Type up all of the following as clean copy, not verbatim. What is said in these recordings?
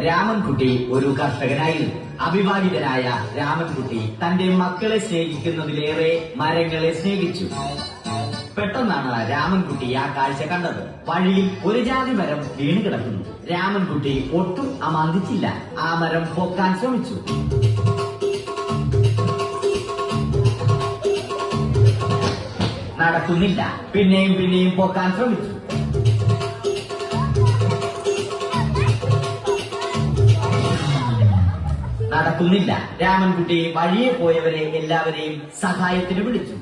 രാമൻകുട്ടി ഒരു കർഷകനായിരുന്നു. അവിവാഹിതനായ രാമൻകുട്ടി തന്റെ മക്കളെ സ്നേഹിക്കുന്നതിലേറെ മരങ്ങളെ സ്നേഹിച്ചു. പെട്ടെന്നാണ് രാമൻകുട്ടി ആ കാഴ്ച കണ്ടത്. വഴിയിൽ ഒരു ജാതി മരം വീണ് കിടക്കുന്നു. രാമൻകുട്ടി ഒട്ടും അമാന്തിച്ചില്ല. ആ മരം പൊക്കാൻ ശ്രമിച്ചു. നടക്കുന്നില്ല. പിന്നെയും പിന്നെയും പൊക്കാൻ ശ്രമിച്ചു. നടക്കുന്നില്ല. രാമൻകുട്ടി വഴിയെ പോയവരെ എല്ലാവരെയും സഹായത്തിന് വിളിച്ചു.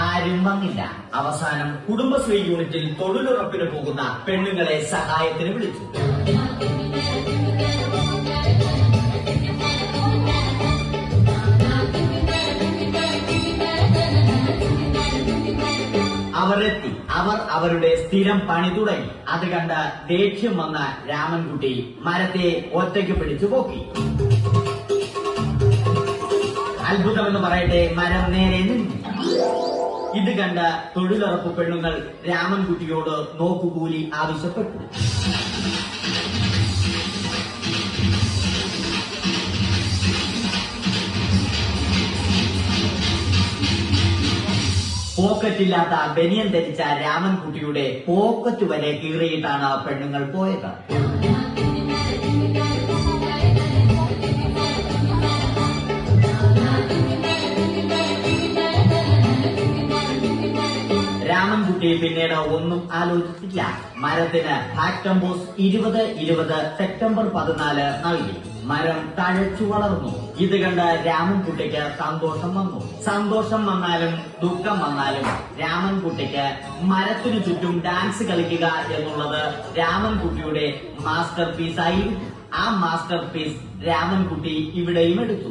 ആരും വന്നില്ല. അവസാനം കുടുംബശ്രീ യൂണിറ്റിൽ തൊഴിലുറപ്പിന് പോകുന്ന പെണ്ണുങ്ങളെ സഹായത്തിന് വിളിച്ചു. അവരെത്തി. അവർ അവരുടെ സ്ഥിരം പണി തുടങ്ങി. അത് കണ്ട ദേഷ്യം വന്ന രാമൻകുട്ടി മരത്തെ ഒറ്റയ്ക്ക് പിടിച്ചു പോക്കി. അത്ഭുതമെന്ന് പറയട്ടെ, മരം നേരെ നിന്നു. ഇത് കണ്ട തൊഴിലുറപ്പ് പെണ്ണുങ്ങൾ രാമൻകുട്ടിയോട് നോക്കുകൂലി ആവശ്യപ്പെട്ടു. പോക്കറ്റില്ലാത്ത ബനിയൻ ധരിച്ച രാമൻകുട്ടിയുടെ പോക്കറ്റ് വരെ കീറിയിട്ടാണ് പെണ്ണുങ്ങൾ പോയത്. രാമൻകുട്ടി പിന്നീട് ഒന്നും ആലോചിച്ചില്ല. മരത്തിന് ഹാക്ടംബോസ് 2020 സെപ്റ്റംബർ 14 നൽകി. മരം തഴച്ചു വളർന്നു. ഇത് കണ്ട് രാമൻകുട്ടിക്ക് സന്തോഷം വന്നു. സന്തോഷം വന്നാലും ദുഃഖം വന്നാലും രാമൻകുട്ടിക്ക് മരത്തിനു ചുറ്റും ഡാൻസ് കളിക്കുക എന്നുള്ളത് രാമൻകുട്ടിയുടെ മാസ്റ്റർ പീസായിരുന്നു. ആ മാസ്റ്റർ പീസ് രാമൻകുട്ടി ഇവിടെയും എടുത്തു.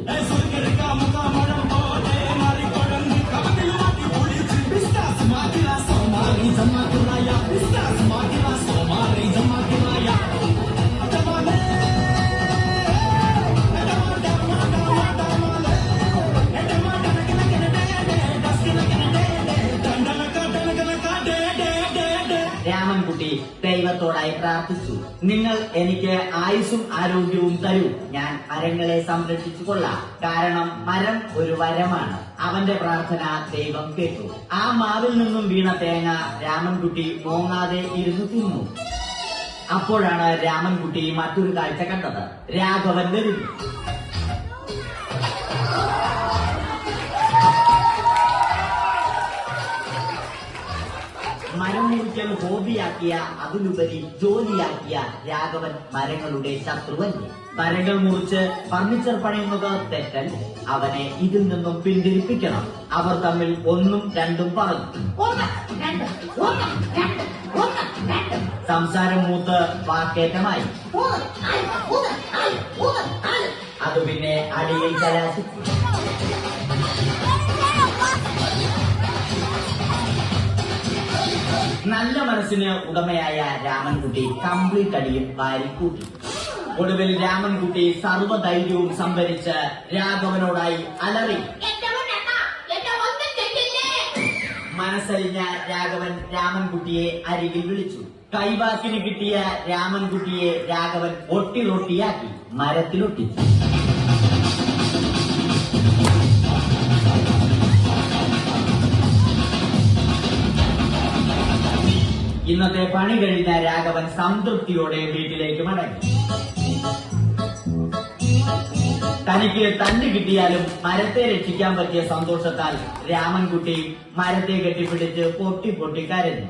രാമൻകുട്ടി ദൈവത്തോടായി പ്രാർത്ഥിച്ചു. നിങ്ങൾ എനിക്ക് ആയുസ്സും ആരോഗ്യവും തരൂ. ഞാൻ മരങ്ങളെ സംരക്ഷിച്ചു കൊള്ളാം. കാരണം മരം ഒരു വരമാണ്. അവന്റെ പ്രാർത്ഥന ദൈവം കേട്ടു. ആ മാവിൽ നിന്നും വീണ തേങ്ങ രാമൻകുട്ടി മോങ്ങാതെ ഇരുന്നു തിന്നു. അപ്പോഴാണ് രാമൻകുട്ടി മറ്റൊരു കാഴ്ച കണ്ടത്. രാഘവൻ വരുന്നു. മരം മുറിക്കൽ ഹോബിയാക്കിയ, അതിലുപരി ജോലിയാക്കിയ രാഘവൻ മരങ്ങളുടെ ശത്രുവല്ലേ. മരങ്ങൾ മുറിച്ച് ഫർണിച്ചർ പണിയുന്നത് തെറ്റല്ലേ. അവനെ ഇതിൽ നിന്നും പിന്തിരിപ്പിക്കണം. അവർ തമ്മിൽ ഒന്നും രണ്ടും പറഞ്ഞു. സംസാരം മൂത്ത് വാക്കേറ്റമായി. അത് പിന്നെ അടിയിൽ കലാശിച്ചു. നല്ല മനസ്സിന് ഉടമയായ രാമൻകുട്ടി കംപ്ലീറ്റ് അടിയും വാരിക്കൂട്ടി. ഒടുവിൽ രാമൻകുട്ടി സർവ്വധൈര്യവും സംഭരിച്ച് രാഘവനോടായി അലറി. മനസ്സലിഞ്ഞ രാഘവൻ രാമൻകുട്ടിയെ അരികിൽ വിളിച്ചു. കൈവാക്കിന് കിട്ടിയ രാമൻകുട്ടിയെ രാഘവൻ ഒട്ടിറൊട്ടിയാക്കി മരത്തിലൊട്ടിച്ചു. ഇന്നത്തെ പണി കഴിഞ്ഞ രാഘവൻ സംതൃപ്തിയോടെ വീട്ടിലേക്ക് മടങ്ങി. തനിക്ക് തല്ല് കിട്ടിയാലും മരത്തെ രക്ഷിക്കാൻ പറ്റിയ സന്തോഷത്താൽ രാമൻകുട്ടി മരത്തെ കെട്ടിപ്പിടിച്ച് പൊട്ടി പൊട്ടി കരഞ്ഞു.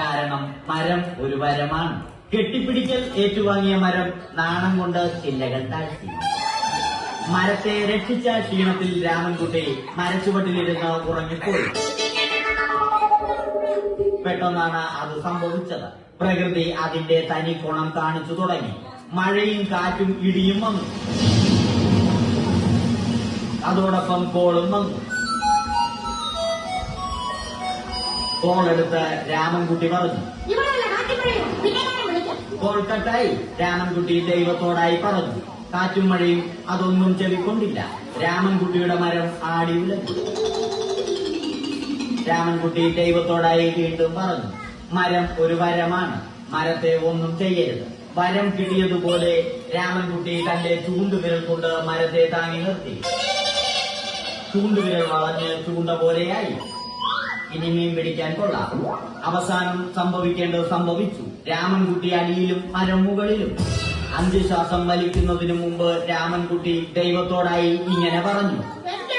കാരണം മരം ഒരു വരമാണ്. കെട്ടിപ്പിടിക്കൽ ഏറ്റുവാങ്ങിയ മരം നാണം കൊണ്ട് ചില്ലകൾ താഴ്ത്തി. മരത്തെ രക്ഷിച്ച ക്ഷീണത്തിൽ രാമൻകുട്ടി മരച്ചുവട്ടിലിരുന്ന് ഉറങ്ങിപ്പോയി. പെട്ടെന്നാണ് അത് സംഭവിച്ചത്. പ്രകൃതി അതിന്റെ തനി ഗുണം കാണിച്ചു തുടങ്ങി. മഴയും കാറ്റും ഇടിയും വന്നു. അതോടൊപ്പം കോളും വന്നു. കോളെടുത്ത് രാമൻകുട്ടി പറഞ്ഞു. കോൾ കട്ടായി. രാമൻകുട്ടി ദൈവത്തോടായി പറഞ്ഞു. കാറ്റും മഴയും അതൊന്നും ചെവിക്കൊണ്ടില്ല. രാമൻകുട്ടിയുടെ മരം ആടി ഉലഞ്ഞു. രാമൻകുട്ടി ദൈവത്തോടായി വീണ്ടും പറഞ്ഞു, മരം ഒരു വരമാണ്, മരത്തെ ഒന്നും ചെയ്യരുത്. വരം കിട്ടിയതുപോലെ രാമൻകുട്ടി തന്റെ ചൂണ്ടുവിരൽ കൊണ്ട് മരത്തെ താങ്ങി നിർത്തി. ചൂണ്ടുവിരൽ വളഞ്ഞ് ചൂണ്ട പോലെയായി. ഇനി മീൻ പിടിക്കാൻ കൊള്ളാം. അവസാനം സംഭവിക്കേണ്ടത് സംഭവിച്ചു. രാമൻകുട്ടി അടിയിലും മരം മുകളിലും. 5 ശ്വാസം വലിക്കുന്നതിനു മുമ്പ് രാമൻകുട്ടി ദൈവത്തോടായി ഇങ്ങനെ പറഞ്ഞു, വേണ്ട